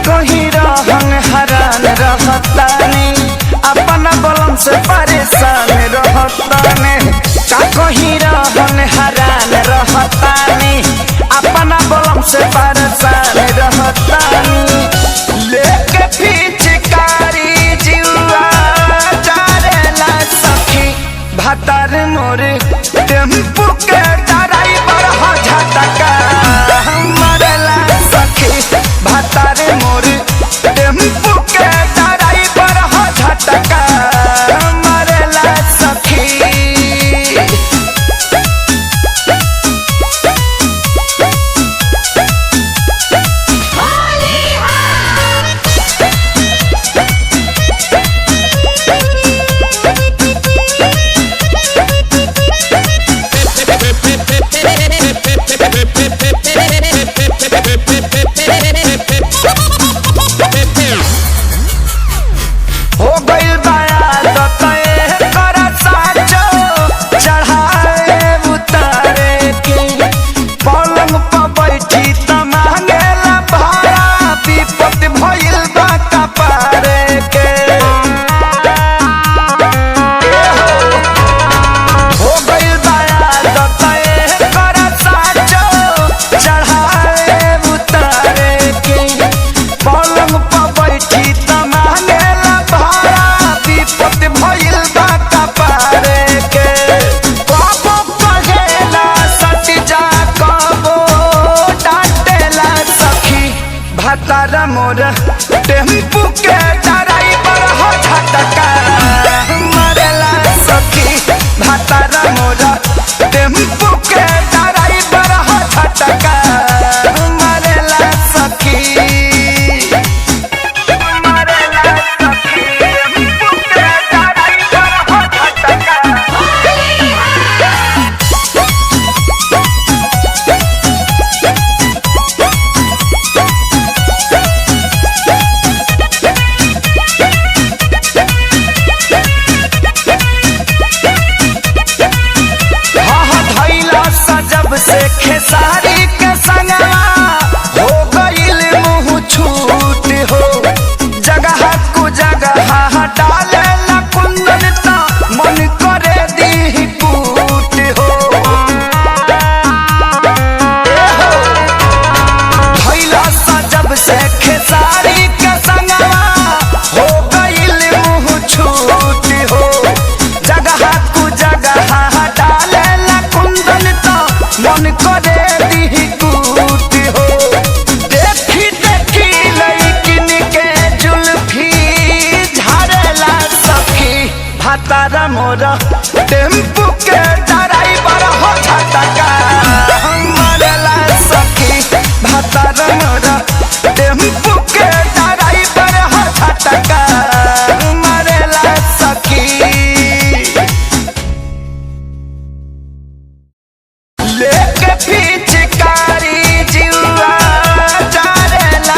कहीं रहन हरान रहतानी अपना बलम से परेशान रहतानी का कहीं रहन हरान रहतानी अपना बलम से परेशान रहतानी लेके पिचकारी जीवा जारेला सखी भातार मोर टेम्पू के ड्राइवर हो झटका मरेला सखी भातार मोर टेम्पू के ड्राइवर हो झटका मरेला सखी। हो गइल बायात कर साचो चढ़ाए उतारे के पलंग पर बैठी त मांगेला भाड़ा विपत भइल बा कपारे के हो गइल बायात कर साचो चढ़ाए उतारे के पलंग पर बैठी त मांगेला भाड़ा विपत भइल बा कपारे के कबो कहेला सट जा कबो डांटेला सखी भातार मोर टेम्पू के ड्राइवर हो झटका मरेला सखी भातार मोर टेम्पू के ड्राइवर हो झटका मरेला सखी। जब से खेसारी के संगवा हो गइल मुँह छूट हो जगह कु जगह डाले ला कुंदन त मन करे दी पूट हो भइला सा जब से खेसारी के संगवा हो गइल मुँह छूट हो जगह कु जगह डाले ला कुंदन त मन करे दी कूट हो देखी देखी लइकिन के जुल्फी झारेला सखी भातार मोर टेम्पू के ड्राइवर हो झटका